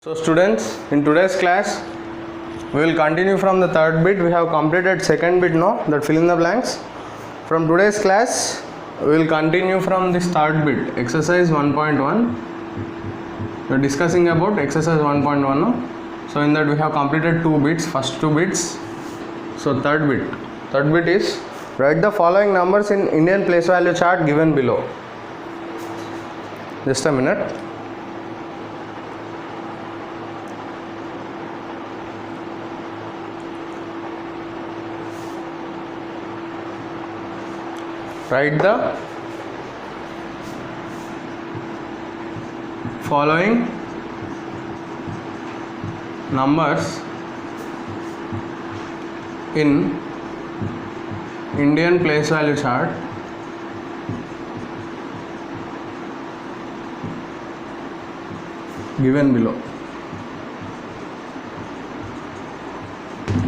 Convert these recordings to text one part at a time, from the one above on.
So students, in today's class we will continue from the third bit. We have completed second bit now, that fill in the blanks. From today's class we will continue from this third bit, exercise 1.1. we are discussing about exercise 1.1 now. So in that we have completed two bits, first two bits. So third bit is write the following numbers in Indian place value chart given below. Just a minute. Write the following numbers in Indian place value chart given below.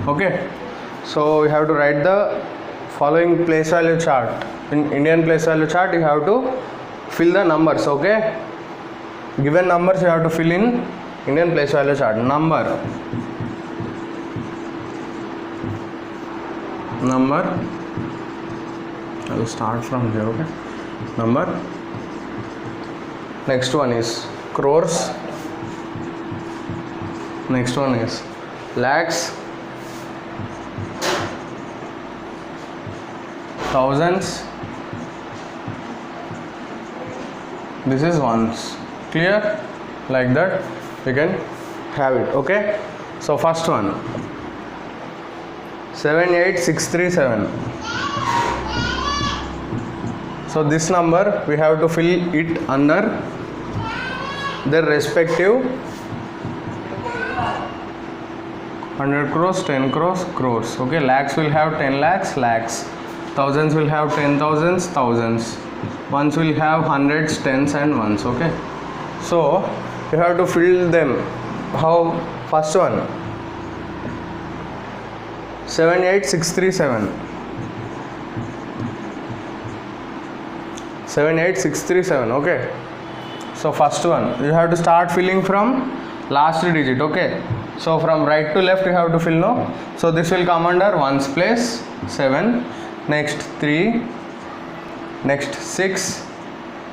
Okay, so we have to write the following place value chart. In Indian place value chart you have to fill the numbers. Okay, given numbers you have to fill in Indian place value chart. Number I will start from here. Okay, number. Next one is crores. Next one is lakhs, thousands. This is ones. Clear? Like that we can have it. Okay, so first one 78637. So this number we have to fill it under their respective 100 crores, 10 crores, crores. Okay, lakhs will have 10 lakhs, lakhs. Thousands will have 10,000s, thousands. Ones will have hundreds, tens and ones. Okay, so you have to fill them. How? First one 78637. 78637. Okay, so first one you have to start filling from last digit. Okay, so from right to left you have to fill. No, so this will come under ones place 7, next 3, next 6,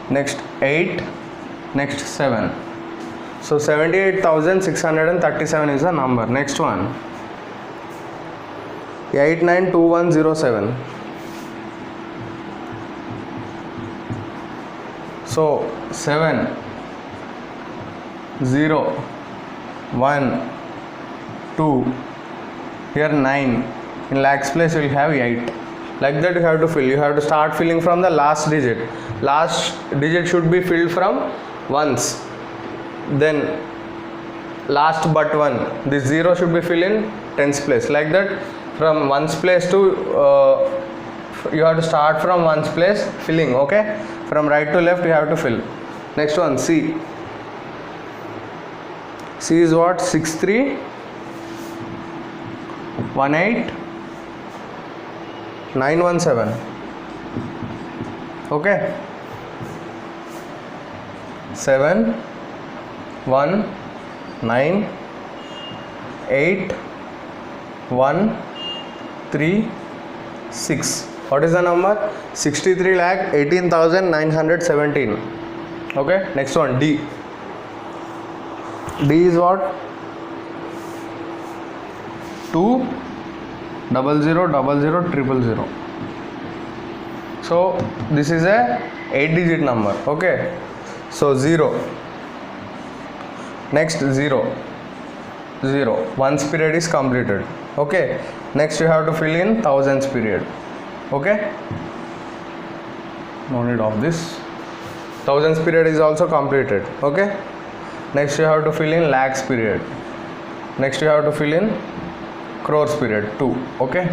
next 8, next 7. So 78,637 is the number. Next one 892107. So 7 0 1 2, here 9, in lakhs place you will have 8. Like that you have to fill. You have to start filling from the last digit. Last digit should be filled from ones, then last but one, this 0 should be filled in tens place. Like that from ones place to you have to start from ones place filling. Okay, from right to left you have to fill. Next one C is what? 6318 917. Okay, 7 1 9 8 1 3 6. What is the number? 63,18,917. Okay, next one D is what? 2 0 0 0 0 0. So this is a 8 digit number. Okay, so 0, next 0 0, ones period is completed. Okay, next you have to fill in thousands period. Okay, no need of this. Thousands period is also completed. Okay, next you have to fill in lakhs period. Next you have to fill in crores period 2. Okay,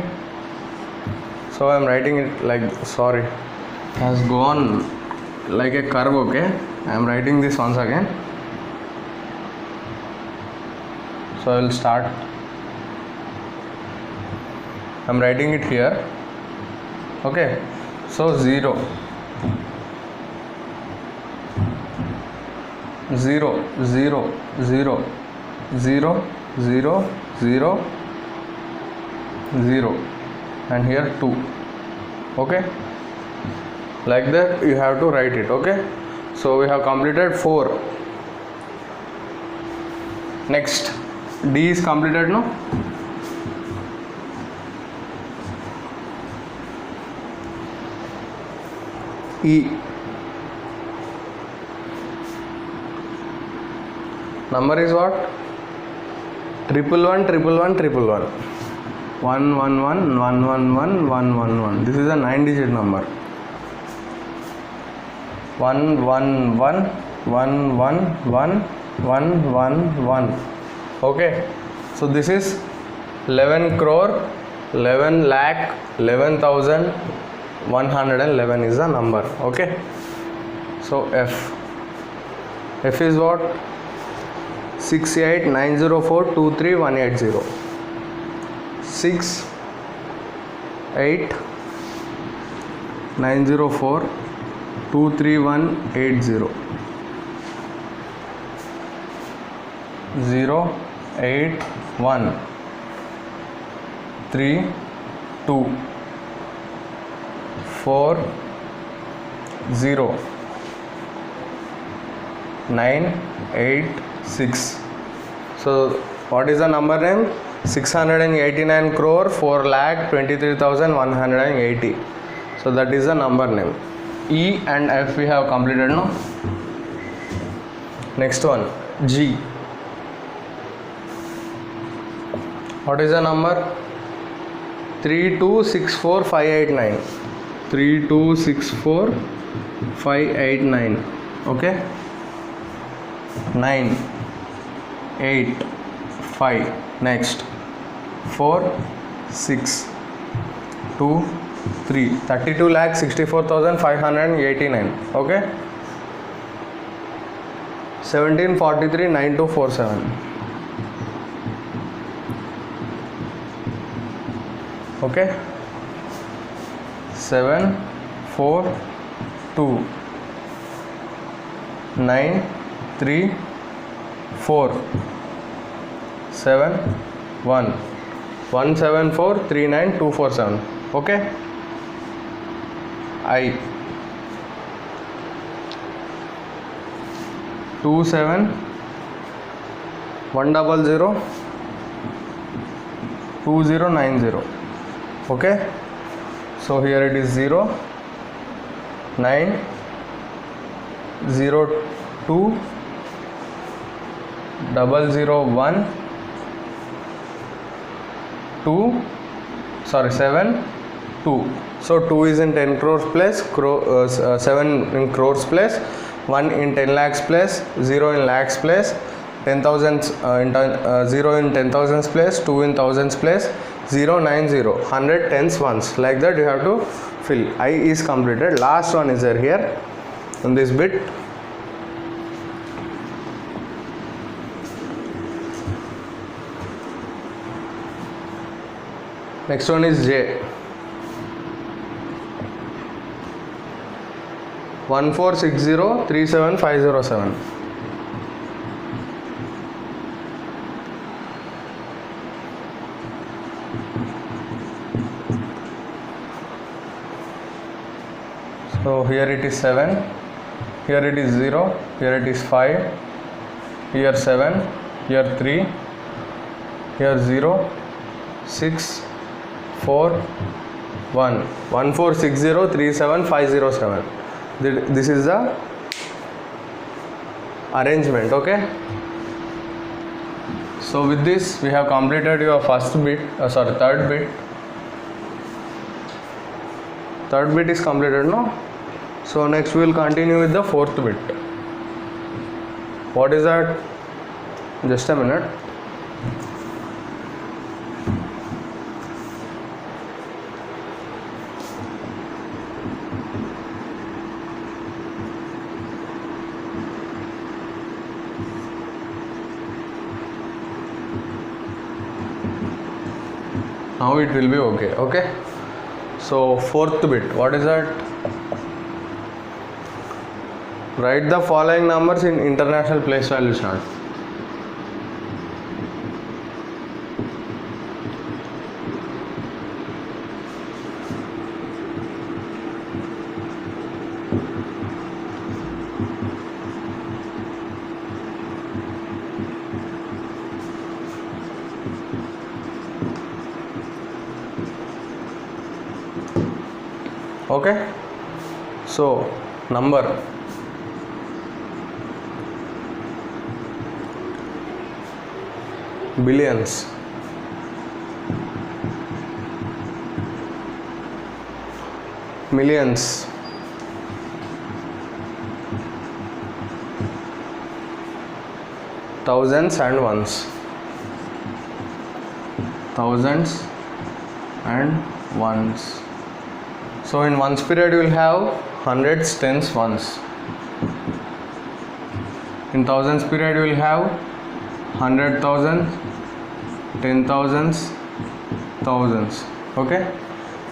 so I am writing it like, sorry, it has gone like a curve. Okay, I am writing this once again. So I will start. I am writing it here. Okay, so 0 0 0 0 0 0 0 0 and here 2. Okay, like that you have to write it. Okay, so we have completed 4. Next, D is completed, no? E. Number is what? 111 111 111 111 111 111. This is a 9-digit number. 111 111 111. Okay, so this is 11 crore 11 lakh 11,111 is the number. Okay, so F is what? 6890423180. 6890423180. 081 3 2 4 0 9 8 6. So what is the number name? 689 crore 4 lakh 23,180. So that is the number name. E and F we have completed, no? Next one, G. What is the number? 3264589. 3264589. Okay, 9 8 5. Next, 4 6 2 3. 32,64,589. Okay, 1743 9247. Okay, 7 4 2 9 3 4 7 1 174 39 247. Okay, I 27 100 2090. Okay, so here it is 0 9 0 2 001 2 7 2. So 2 is in 10 crores place, 7 in crores place, 1 in 10 lakhs place, 0 in lakhs place, 10,000 0 in 10,000s place, 2 in thousands place, 0 9 0 100 tens ones. Like that you have to fill. I is completed. Last one is there here in this bit. Next one is J. 146037507. So here it is 7, here it is 0, here it is 5, here 7, here 3, here 0, 6, 4, 1, 146037507. This is the arrangement. Okay, so with this we have completed your first bit, third bit. Third bit is completed, no? So next we will continue with the fourth bit. What is that? Just a minute. Now it will be okay. Okay, so fourth bit, what is that? Write the following numbers in international place value chart. Okay, so number billions, millions, thousands and ones, thousands and ones. So in ones period you will have hundreds, tens, ones. In thousands period you will have 100,000, 10,000s, thousands. Okay.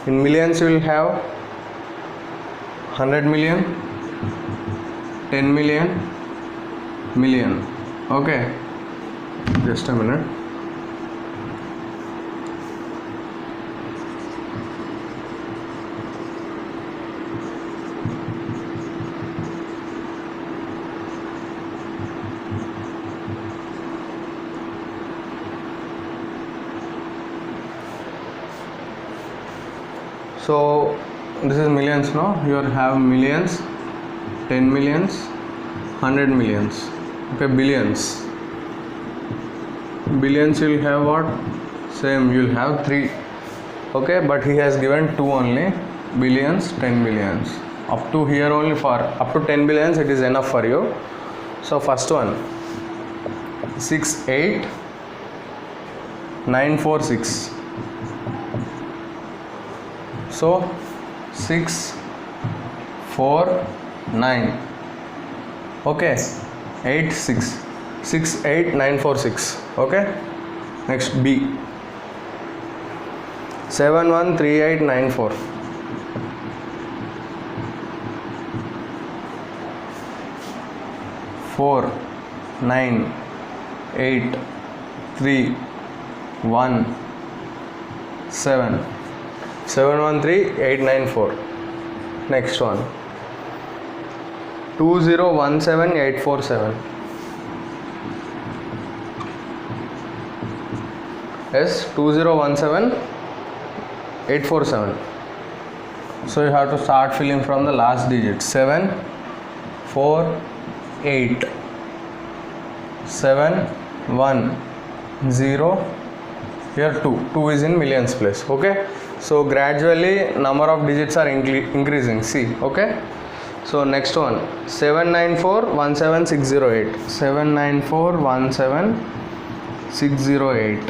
In millions you will have 100 million, 10 million, million. Okay. Just a minute. So this is millions, no? You have millions, 10 millions, 100 millions. Okay, billions. Billions you will have what? Same, you will have 3. Okay, but he has given 2 only. Billions, 10 billions. Up to here only, for up to 10 billions it is enough for you. So first one, 68946. So 649. Okay, 68946. Okay, next B, 713894. 4 9 8 3 1 7 713894. Next one, 2017847. Yes, 2017847. So you have to start filling from the last digit. 7 4 8 7 1 0. Here 2 is in millions place. Okay, so gradually number of digits are increasing. See, okay. So next one, 79417 79417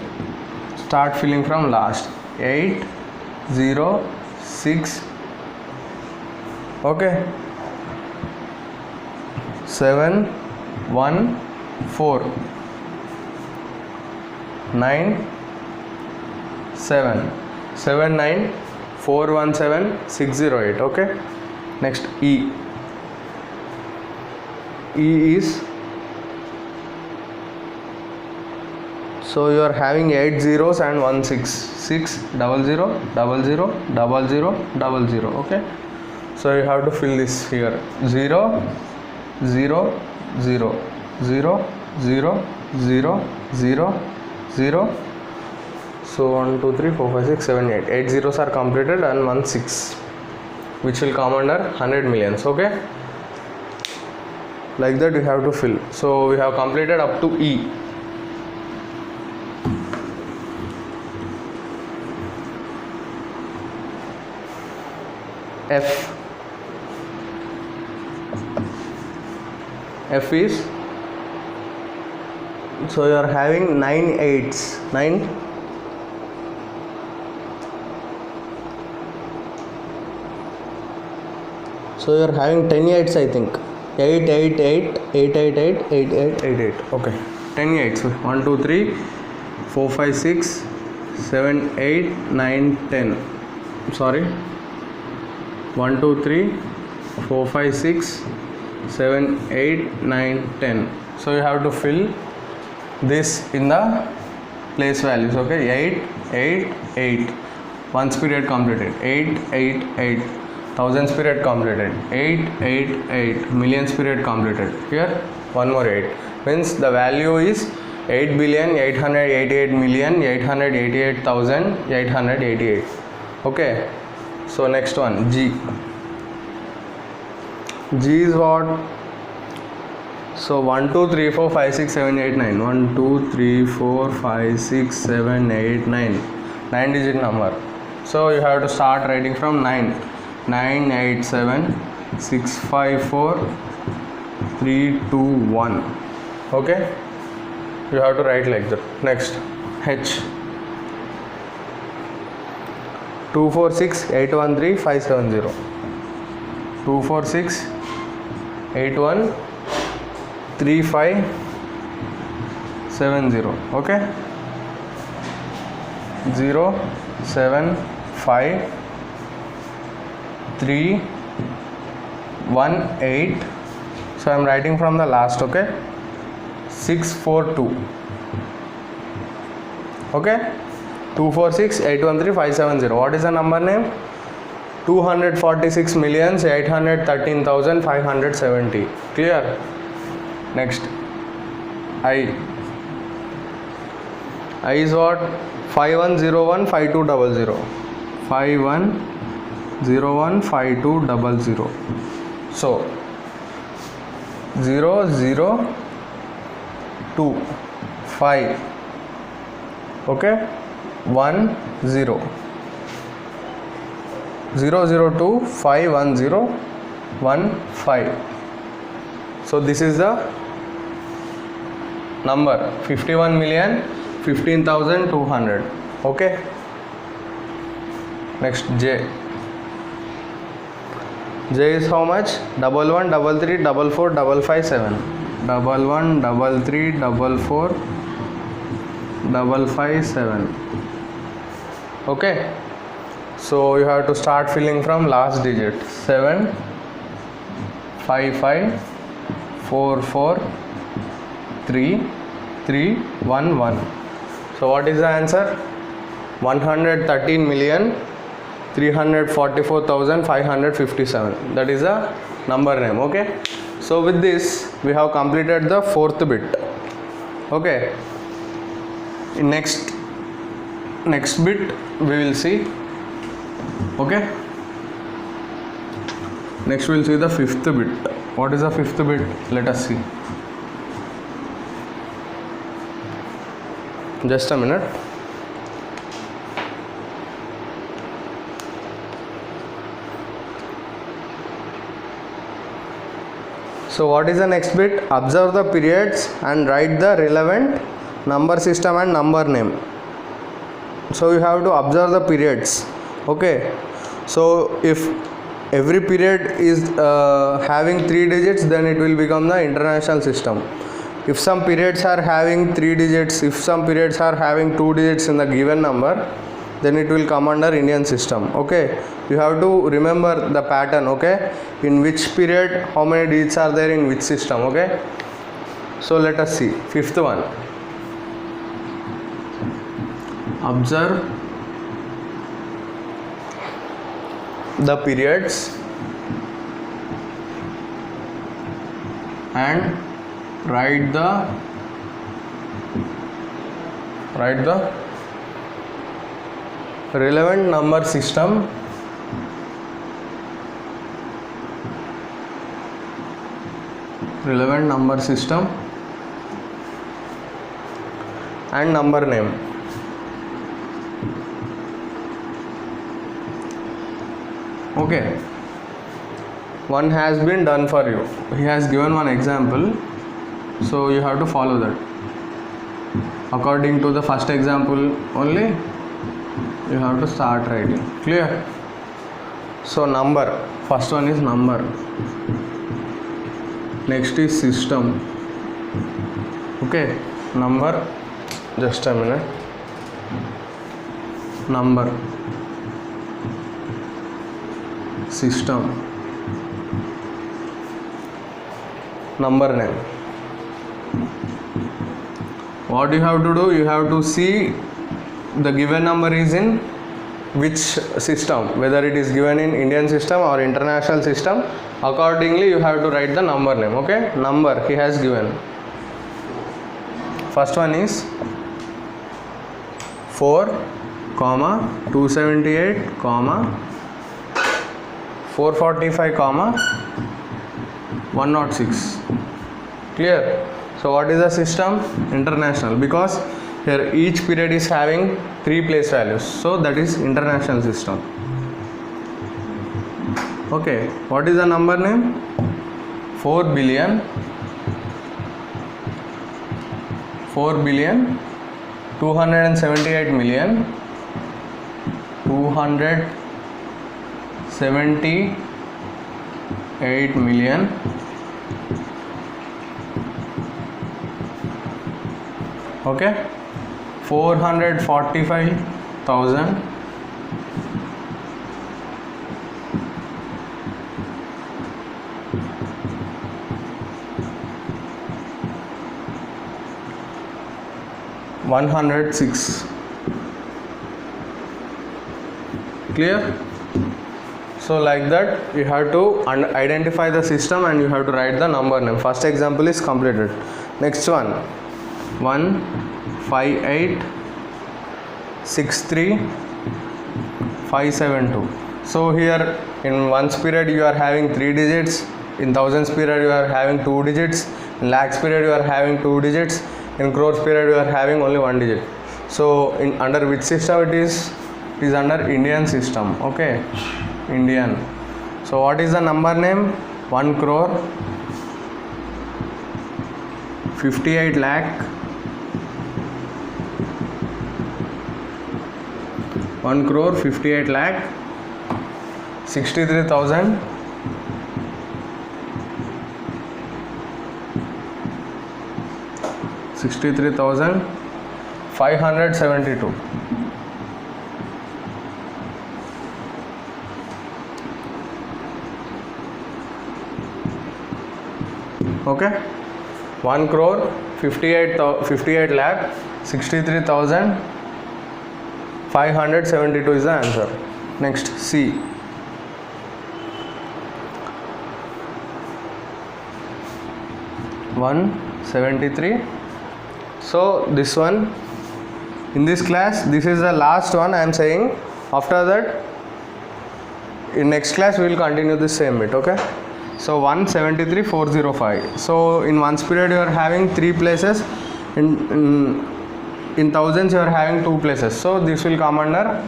Start filling from last. 8 0 6. Okay, 7 1 4 9 7 79417 Okay, next E is, so you are having 8 zeros and 1 6. 6 0 0 0 0 0 0 0. Okay, so you have to fill this here. 0 0 0 0 0 0 0 0. So 1 2 3 4 5 6 7 8. 8 zeros are completed and 1 6, which will come under 100 millions. Okay, like that you have to fill. So we have completed up to E. F is, so you are having 9 8s. 9 so you are having 10 8s, I think. 8 8 8 8 8 8 8 8 8 8. Okay, 10 8s. 1 2 3 4 5 6 7 8 9 10. Sorry, 1 2 3 4 5 6 7 8 9 10. So you have to fill this in the place values. Okay, 8 8 8. Ones period completed. 8 8 8. Thousands period completed. 8 8 8. Millions period completed. Here one more 8, means the value is 8,888,888,888. Okay, So next one, G. G is what? So 1 2 3 4 5 6 7 8 9. 1 2 3 4 5 6 7 8 9. 9 digit number. So you have to start writing from 9. 9 8 7 6 5 4 3 2 1. Okay, you have to write like that. Next, H. 2 4 6 8 1 3 5 7 0. 2 4 6 8 1 3 5 7 0. Okay, 0 7 5 3 1 8. So I am writing from the last. Okay, 6 4 2. Okay, 2 4 6 8 1 3 5 7 0. What is the number name? 246,813,570. Clear? Next, I. I is what? 5101 5200. 5101 5200. So 0 0 2 5. Okay, 1 0. 0 0 2 5 1 0 1 5. So this is the number 51,015,200. Okay, next, J. J is how much? 11 33 44 55 7. 11 33 44 55 7. Okay, so you have to start filling from last digit. 7 5 5 4 4 3 3 1 1. So what is the answer? 113,344,557. That is the number name. Okay, so with this we have completed the fourth bit. Okay, in next bit we will see. Okay, next we will see the fifth bit. What is the fifth bit? Let us see. Just a minute. So what is the next bit? Observe the periods and write the relevant number system and number name. So you have to observe the periods. Okay, so if every period is having 3 digits, then it will become the international system. If some periods are having 3 digits, if some periods are having 2 digits in the given number, then it will come under Indian system. Okay, you have to remember the pattern. Okay, in which period how many digits are there in which system. Okay, so let us see fifth one. Observe the periods and write the relevant number system and number name. Okay, one has been done for you. He has given one example, so you have to follow that. According to the first example only, you have to start writing. Clear? So number, first one is number, next is system. Okay, number, just a minute. Number, system, number name. What you have to do? You have to see the given number is in which system, whether it is given in Indian system or international system. Accordingly you have to write the number name. Okay, number he has given. First one is 4, 278, 445 comma 106. Clear? So what is the system? International, because here each period is having 3 place values, so that is international system. Okay, what is the number name? 4 billion 278 million 278 million okay, 445,000 106. Clear? So like that you have to identify the system and you have to write the number name. First example is completed. Next one, 15863,572. So here in ones period you are having 3 digits, in thousands period you are having 2 digits, in lakhs period you are having 2 digits, in crores period you are having only 1 digit. So in under which system it is? It is under Indian system. Okay, Indian. So what is the number name? 1 crore 58 lakh 1 crore 58 lakh 63,000 63,572. Okay, 1 crore 58 lakh 63,572 is the answer. Next, C. 173. So this one, in this class, this is the last one I am saying. After that, in next class we will continue the same bit. Okay, so 173,405. So in ones period you are having 3 places, in thousands you are having 2 places, so this will come under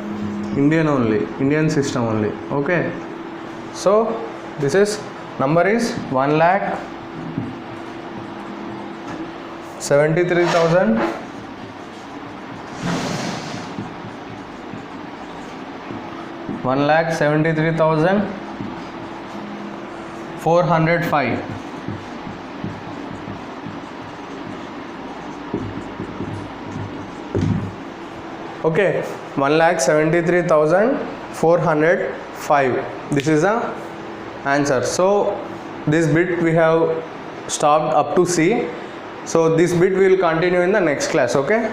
Indian only, Indian system only. Okay, so this is number is 1,73,000 1,73,405. Okay, 1,73,405. This is the answer. So this bit we have stopped up to C. So this bit we will continue in the next class. Okay.